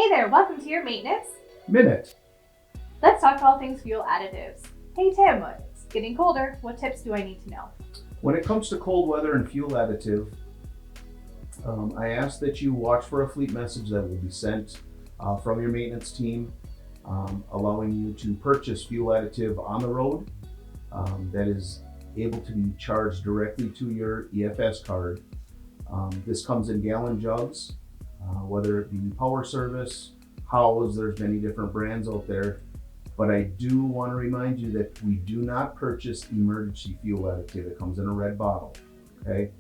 Hey there, welcome to your maintenance minute. Let's talk all things fuel additives. Hey Tim, it's getting colder. What tips do I need to know? When it comes to cold weather and fuel additive, I ask that you watch for a fleet message that will be sent from your maintenance team, allowing you to purchase fuel additive on the road that is able to be charged directly to your EFS card. This comes in gallon jugs, whether it be Power Service, Howes, there's many different brands out there. But I do want to remind you that we do not purchase emergency fuel additive. It comes in a red bottle, okay?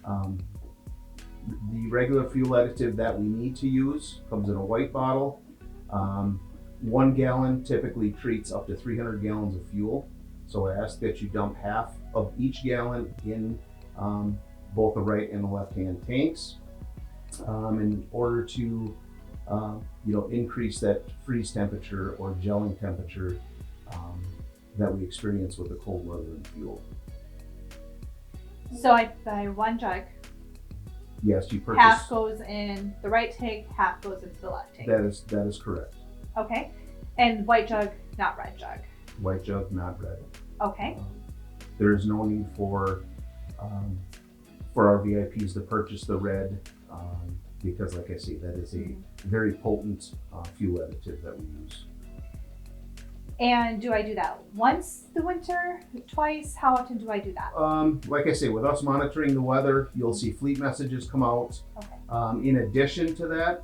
The regular fuel additive that we need to use comes in a white bottle. 1 gallon typically treats up to 300 gallons of fuel. So I ask that you dump half of each gallon in both the right and the left-hand tanks in order to increase that freeze temperature or gelling temperature that we experience with the cold weather and fuel. So I buy 1 jug. Yes, you purchase. Half goes in the right tank, half goes into the left tank. That is correct. Okay. And white jug, not red jug. White jug, not red. Okay. There is no need for our VIPs to purchase the red because, like I say, that is a very potent fuel additive that we use. And do I do that once the winter, twice? How often do I do that? Like I say, with us monitoring the weather, you'll see fleet messages come out. Okay. In addition to that,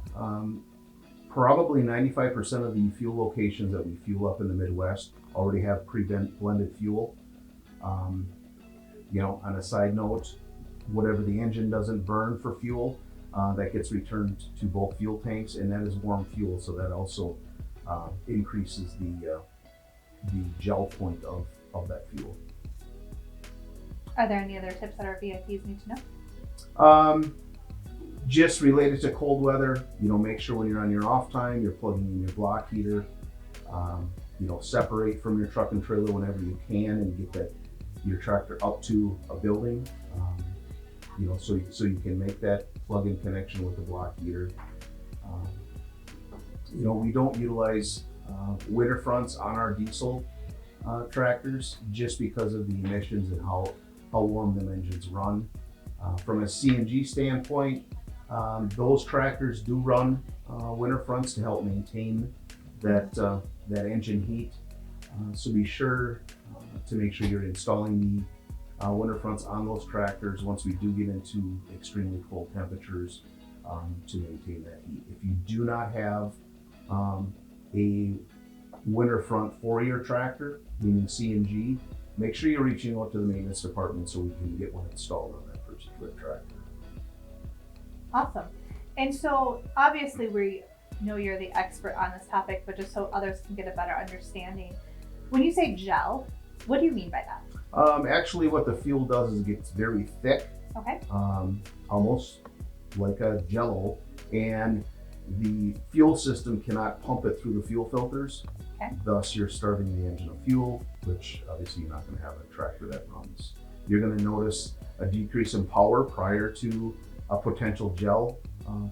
probably 95% of the fuel locations that we fuel up in the Midwest already have pre-blended fuel. On a side note, whatever the engine doesn't burn for fuel, that gets returned to both fuel tanks, and that is warm fuel, so that also increases the gel point of that fuel. Are there any other tips that our VIPs need to know? Just related to cold weather, make sure when you're on your off time, you're plugging in your block heater. Separate from your truck and trailer whenever you can and get your tractor up to a building. So you can make that plug-in connection with the block heater. We don't utilize winter fronts on our diesel tractors just because of the emissions and how warm them engines run. From a CNG standpoint, those tractors do run winter fronts to help maintain that engine heat. So be sure to make sure you're installing the winter fronts on those tractors once we do get into extremely cold temperatures to maintain that heat. If you do not have a winter front for your tractor, meaning CNG, make sure you're reaching out to the maintenance department so we can get one installed on that particular tractor. Awesome. And so obviously we know you're the expert on this topic, but just so others can get a better understanding, when you say gel, what do you mean by that? Actually, what the fuel does is it gets very thick, okay, almost like a Jell-O, and the fuel system cannot pump it through the fuel filters. Okay. Thus, you're starving the engine of fuel, which obviously you're not going to have a tractor that runs. You're going to notice a decrease in power prior to a potential gel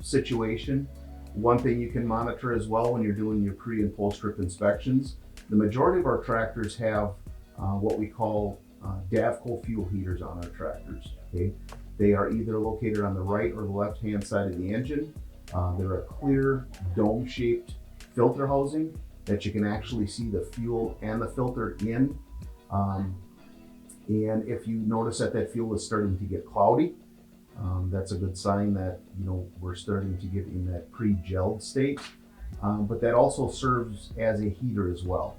situation. One thing you can monitor as well when you're doing your pre and post trip inspections, the majority of our tractors have what we call Davco fuel heaters on our tractors. Okay, they are either located on the right or the left-hand side of the engine. They're a clear dome-shaped filter housing that you can actually see the fuel and the filter in. And if you notice that fuel is starting to get cloudy, that's a good sign that we're starting to get in that pre-gelled state. But that also serves as a heater as well.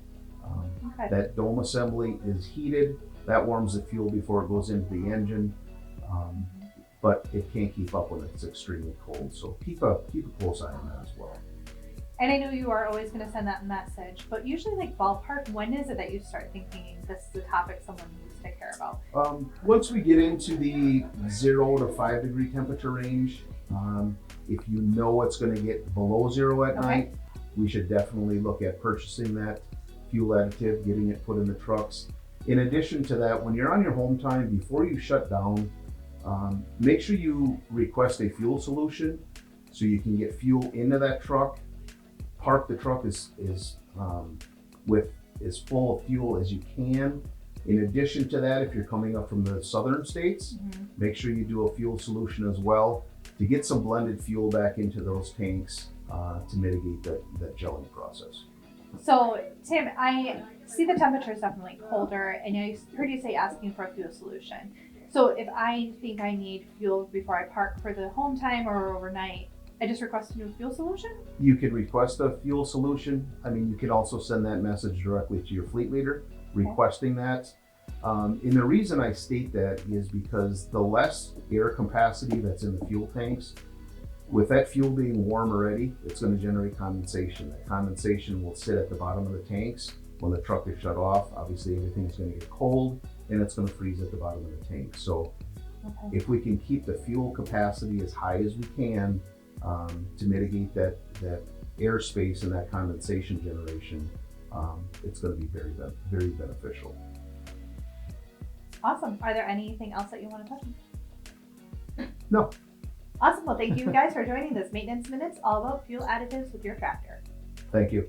Okay. That dome assembly is heated. That warms the fuel before it goes into the engine, but it can't keep up when it's extremely cold. So keep a close eye on that as well. And I know you are always going to send that message, but usually, like ballpark, when is it that you start thinking this is a topic someone needs to care about? Once we get into the 0 to 5 degree temperature range, if you know it's going to get below 0 at night, we should definitely look at purchasing that fuel additive, getting it put in the trucks. In addition to that, when you're on your home time, before you shut down, make sure you request a fuel solution so you can get fuel into that truck park the truck with as full of fuel as you can. In addition to that, if you're coming up from the southern states, make sure you do a fuel solution as well to get some blended fuel back into those tanks to mitigate that gelling process. So, Tim, I see the temperature is definitely colder, and I heard you say asking for a fuel solution. So, if I think I need fuel before I park for the home time or overnight, I just request a new fuel solution? You could request a fuel solution. I mean, you can also send that message directly to your fleet leader requesting that. And the reason I state that is because the less air capacity that's in the fuel tanks, with that fuel being warm already, it's going to generate condensation. That condensation will sit at the bottom of the tanks. When the truck is shut off, obviously everything's going to get cold and it's going to freeze at the bottom of the tank. So if we can keep the fuel capacity as high as we can to mitigate that airspace and that condensation generation, it's going to be very, very beneficial. Awesome. Are there anything else that you want to touch on? No. Awesome. Well, thank you guys for joining this Maintenance Minutes all about fuel additives with your tractor. Thank you.